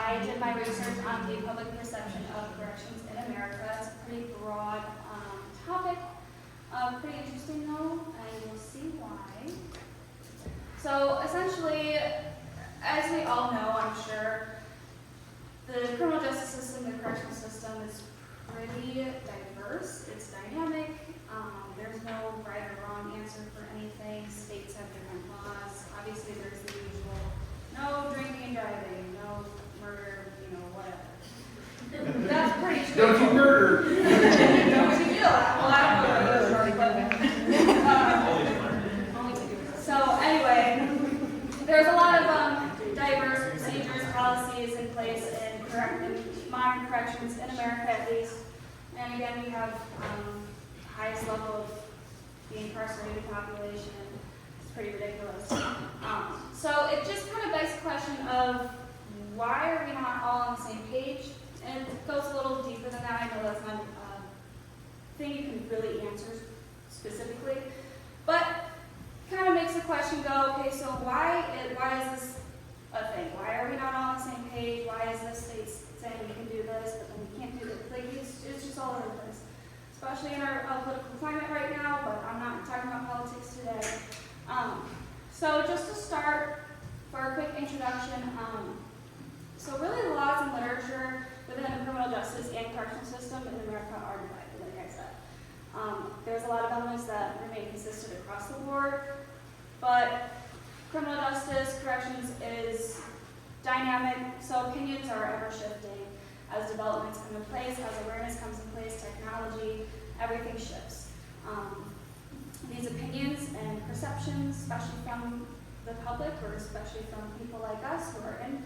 I did my research on the public perception of corrections in America. It's a pretty broad topic, pretty interesting though, and you'll see why. So essentially, as we all know, I'm sure, the criminal justice system, the correctional system is pretty diverse. It's dynamic. There's no right or wrong answer for anything. States have different laws. Obviously, there's the usual no drinking and driving, no murder, whatever. That's pretty true. Don't you murder. Don't you do that? Well, I don't know what you're So anyway, there's a lot of diverse procedures, policies in place in modern corrections, in America at least. And again, we have highest level of the incarcerated population. It's pretty ridiculous. So it just kind of begs the question of why are we not all on the same page? And it goes a little deeper than that. I know that's not a thing you can really answer specifically, but kind of makes the question go, okay, so why is this a thing? Why are we not all on the same page? Why is this state saying we can do this, but then we can't do this? Like, it's just all over the place, especially in our political climate right now, but I'm not talking about politics today. So just to start, for a quick introduction, so really laws and literature within the criminal justice and correctional system in America are divided, like I said. There's a lot of elements that remain consistent across the board, but criminal justice, corrections is dynamic, so opinions are ever shifting. As developments come in place, as awareness comes in place, technology, everything shifts. These opinions and perceptions, especially from the public or especially from people like us who are in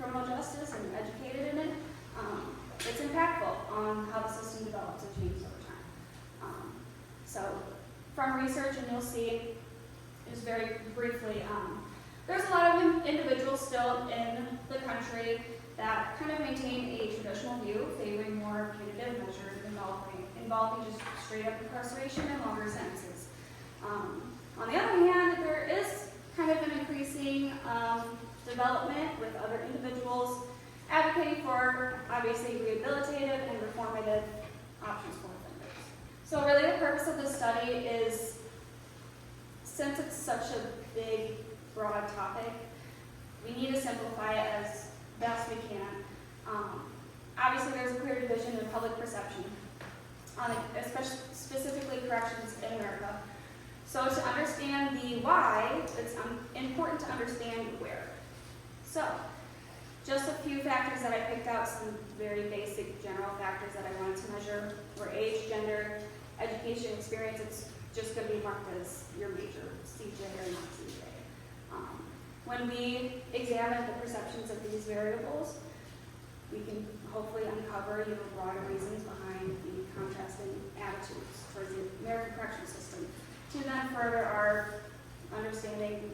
criminal justice and educated in it, it's impactful on how the system develops and changes over time. So from research, and you'll see, just very briefly, there's a lot of individuals still in the country that kind of maintain a traditional view favoring more punitive measures involving just straight up incarceration and longer sentences. On the other hand, there is kind of an increasing development with other individuals advocating for, obviously, rehabilitative and reformative options for offenders. So really the purpose of this study is, since it's such a big, broad topic, we need to simplify it as best we can. Obviously, there's a clear division in public perception, especially specifically corrections in America. So to understand the why, it's important to understand where. So, just a few factors that I picked out, some very basic general factors that I wanted to measure were age, gender, education, experience. It's just going to be marked as your major, CJ or not CJ. When we examine the perceptions of these variables, we can hopefully uncover broader reasons behind the contrasting attitudes towards the American correctional system, to then further our understanding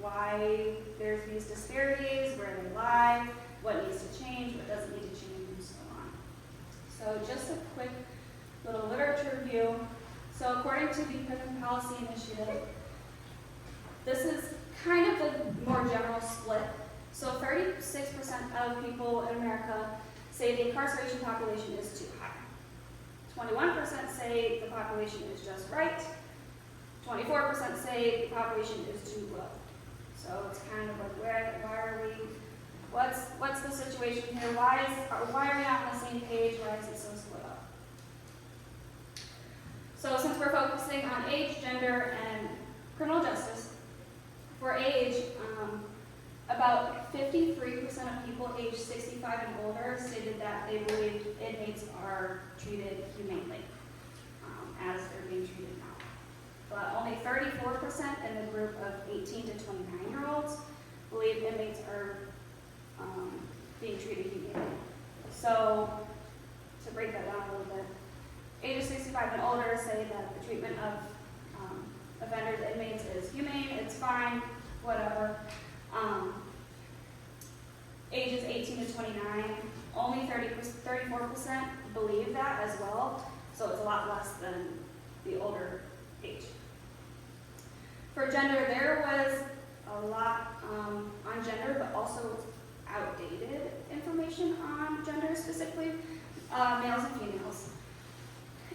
why there's these disparities, where they lie, what needs to change, what doesn't need to change, and so on. So just a quick little literature review. So according to the Prison Policy Initiative, this is kind of the more general split. So 36% of people in America say the incarceration population is too high. 21% say the population is just right. 24% say the population is too low. So it's kind of like, why are we, what's the situation here? Why are we not on the same page? Why is it so split up? So since we're focusing on age, gender, and criminal justice, for age, about 53% of people aged 65 and older stated that they believe inmates are treated humanely as they're being treated now. But only 34% in the group of 18 to 29-year-olds believe inmates are being treated humanely. So, to break that down a little bit, ages 65 and older say that the treatment of offenders, inmates is humane, it's fine, whatever. Ages 18 to 29, only 34% believe that as well, so it's a lot less than the older age. For gender, there was a lot on gender, but also outdated information on gender specifically, males and females.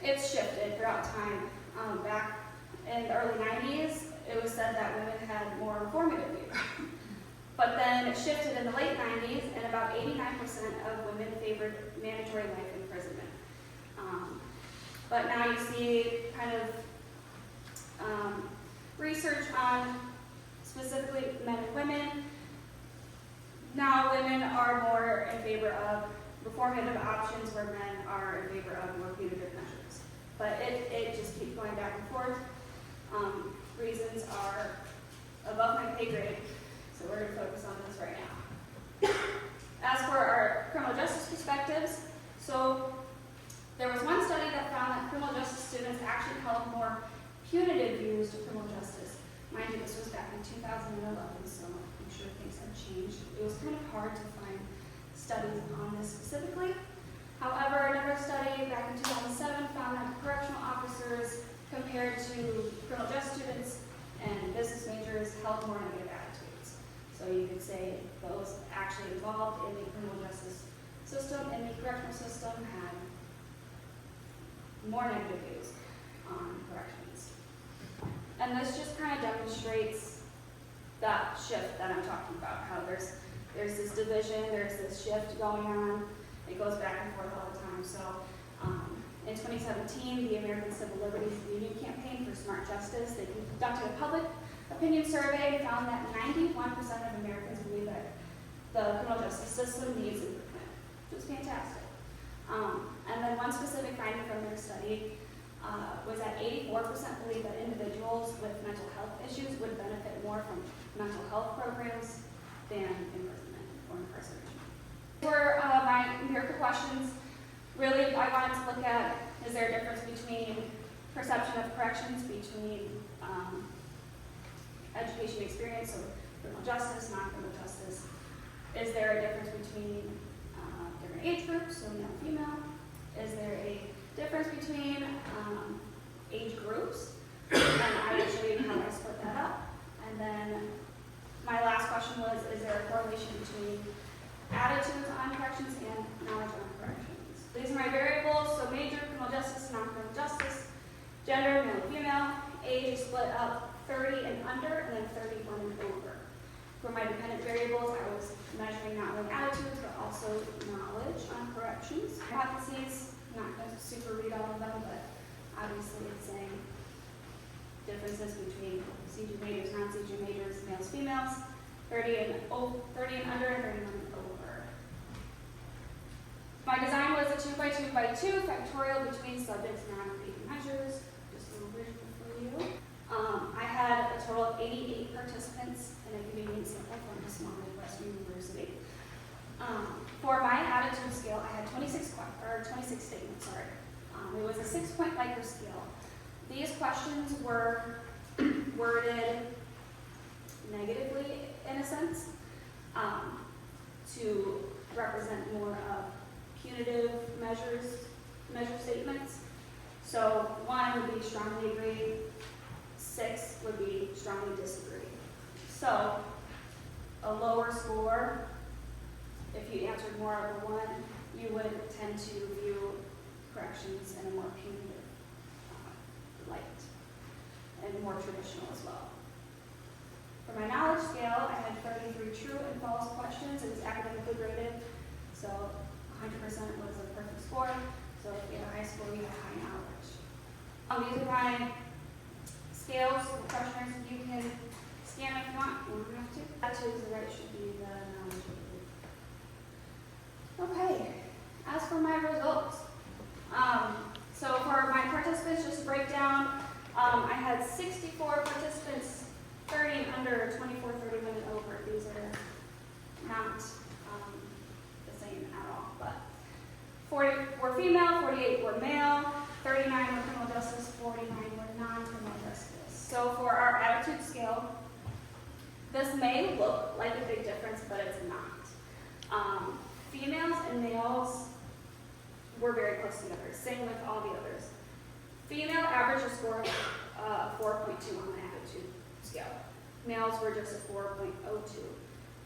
It's shifted throughout time. Back in the early 90s, it was said that women had more formative views. But then it shifted in the late 90s, and about 89% of women favored mandatory life imprisonment. But now you see kind of research on specifically men and women. Now women are more in favor of reformative options, where men are in favor of more punitive measures. But it just keeps going back and forth. Reasons are above my pay grade, so we're going to focus on this right now. As for our criminal justice perspectives, so there was one study that found that criminal justice students actually held more punitive views to criminal justice. Mind you, this was back in 2011, so I'm sure things have changed. It was kind of hard to find studies on this specifically. However, another study back in 2007 found that correctional officers compared to criminal justice students and business majors held more negative attitudes. So you could say those actually involved in the criminal justice system and the correctional system had more negative views on corrections. And this just kind of demonstrates that shift that I'm talking about, how there's this division, there's this shift going on. It goes back and forth all the time. So in 2017, the American Civil Liberties Union Campaign for Smart Justice, they conducted a public opinion survey and found that 91% of Americans believe that the criminal justice system needs improvement, which is fantastic. And then one specific finding from their study was that 84% believe that individuals with mental health issues would benefit more from mental health programs than imprisonment or incarceration. For my empirical questions, really I wanted to look at, is there a difference between perception of corrections between education experience, so criminal justice, non-criminal justice? Is there a difference between different age groups, so male and female? Is there a difference between age groups? And I will show you how I split that up. And then my last question was, is there a correlation between attitudes on corrections and knowledge on corrections? These are my variables, so major, criminal justice, non-criminal justice, gender, male and female, age split up 30 and under, and then 31 and over. For my dependent variables, I was measuring not only attitudes, but also knowledge on corrections. Hypotheses, not going to super read all of them, but obviously it's saying differences between CG majors, non-CG majors, males, females, 30 and under, and 31 and over. My design was a 2x2x2 factorial between subjects and non-repeating measures. Just a little visual for you. I had a total of 88 participants in a convenient sample from a small Midwestern university. For my attitude scale, I had 26 statements. It was a 6-point Likert scale. These questions were worded negatively, in a sense, to represent more of punitive measure statements. So 1 would be strongly agree, 6 would be strongly disagree. So a lower score, if you answered more of a 1, you would tend to view corrections in a more punitive light and more traditional as well. For my knowledge scale, I had 33 true and false questions. It was academically graded, so 100% was a perfect score. So if you had a high score, you had high knowledge. These are my scales, refreshers. You can scan if you want. You don't have to. Attitude is the right, should be the knowledge. Okay. As for my results, so for my participants, just to break down, I had 64 participants, 30 and under, 24, 31 and over. These are not the same at all, but 40 were female, 48 were male, 39 were criminal justice, 49 were non-criminal justice. So for our attitude scale, this may look like a big difference, but it's not. Females and males were very close together, same with all the others. Female average a score of 4.2 on the attitude scale. Males were just a 4.02.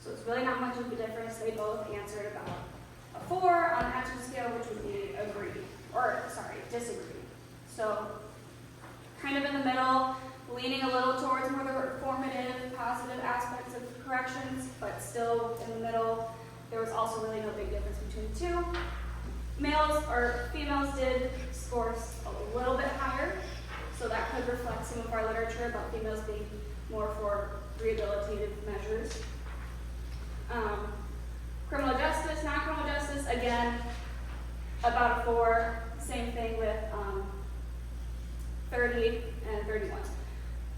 So it's really not much of a difference. They both answered about a 4 on the attitude scale, which would be agree, or sorry, disagree. So kind of in the middle, leaning a little towards more the formative, positive aspects of corrections, but still in the middle. There was also really no big difference between the two. Males or females did score a little bit higher, so that could reflect some of our literature about females being more for rehabilitative measures. Criminal justice, non-criminal justice, again, about a 4. Same thing with 30 and 31.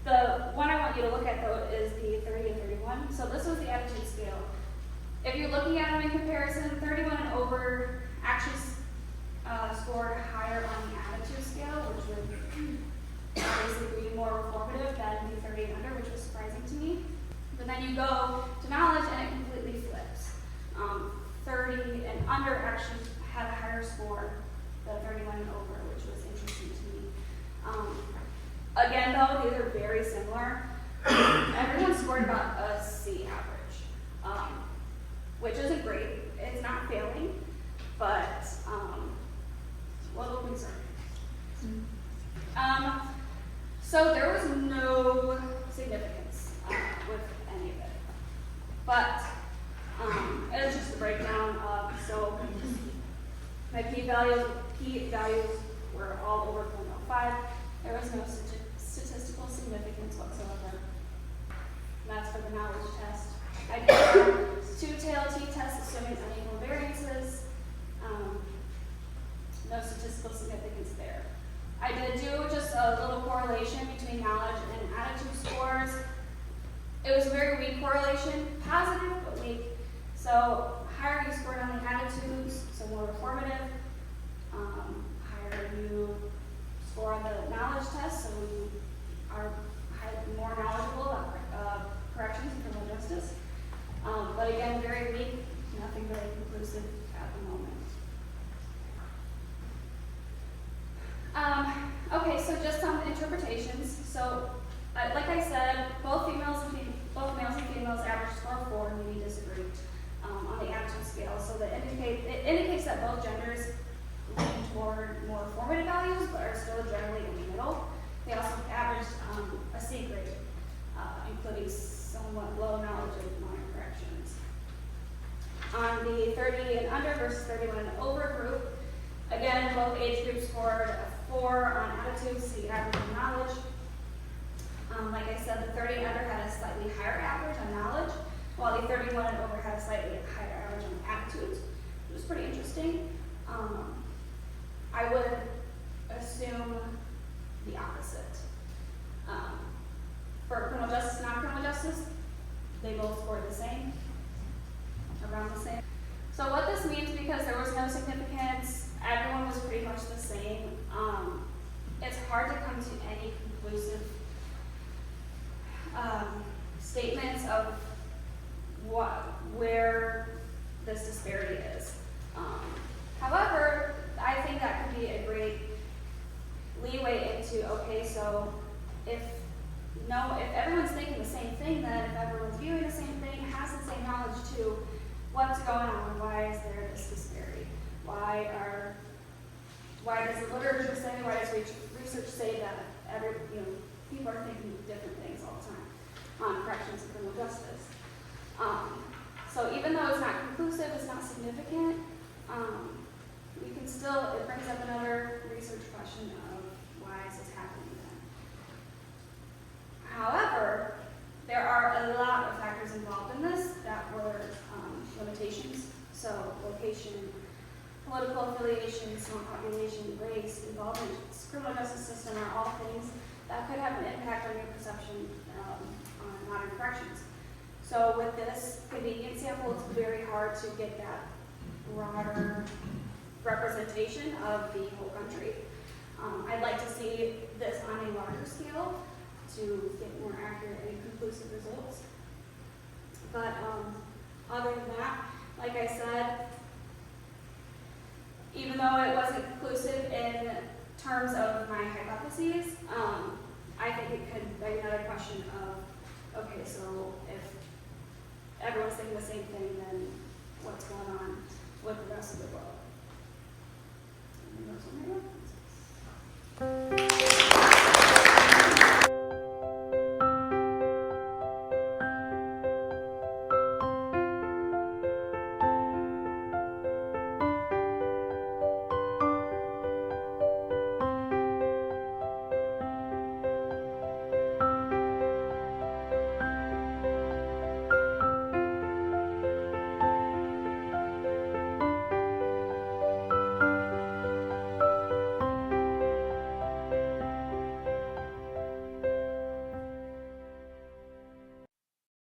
The one I want you to look at, though, is the 30 and 31. So this was the attitude scale. If you're looking at them in comparison, 31 and over actually scored higher on the attitude scale, which would obviously be more informative than the 30 and under, which was surprising to me. But then you go to knowledge and it completely flips. 30 and under actually had a higher score than 31 and over, which was interesting to me. Again, though, these are very similar. Everyone scored about a C average, which isn't great. It's not failing, but a little concerning. So there was no significance with any of it. But it was just a breakdown of, so my p-values were all over 0.05. There was no statistical significance whatsoever. And that's for the knowledge test. I did a 2-tail t-test assuming unequal variances. No statistical significance there. I did do just a little correlation between knowledge and attitude scores. It was a very weak correlation, positive but weak. So higher you scored on the attitudes, so more informative. Higher you score on the knowledge test, so you are more knowledgeable about corrections and criminal justice. But again, very weak, nothing really conclusive at the moment. Okay, so just some interpretations. So, like I said, both males and females average score 4, and we disagree on the attitude scale. So it indicates that both genders lean toward more formative values, but are still generally in the middle. They also averaged a C grade, including somewhat low knowledge of minor corrections. On the 30 and under versus 31 and over group, again, both age groups scored a 4 on attitudes, the average on knowledge. Like I said, the 30 and under had a slightly higher average on knowledge, while the 31 and over had a slightly higher average on attitudes. It was pretty interesting. I would assume the opposite. For criminal justice, non-criminal justice, they both scored the same, around the same. So what this means, because there was no significance, everyone was pretty much the same. It's hard to come to any conclusive statements of where this disparity is. However, I think that could be a great leeway into, okay, so if everyone's thinking the same thing, then if everyone's viewing the same thing, has the same knowledge too, what's going on? Why is there this disparity? Why does the literature say, why does research say that people are thinking different things all the time on corrections and criminal justice? So even though it's not conclusive, it's not significant, we can still, it brings up another research question of why is this happening then? However, there are a lot of factors involved in this that were limitations. So location, political affiliation, small population, race, involvement, criminal justice system are all things that could have an impact on your perception on modern corrections. So with this convenience sample, it's very hard to get that broader representation of the whole country. I'd like to see this on a larger scale to get more accurate and conclusive results. But other than that, like I said, even though it wasn't conclusive in terms of my hypotheses, I think it could beg another question of, okay, so if everyone's thinking the same thing, then what's going on with the rest of the world?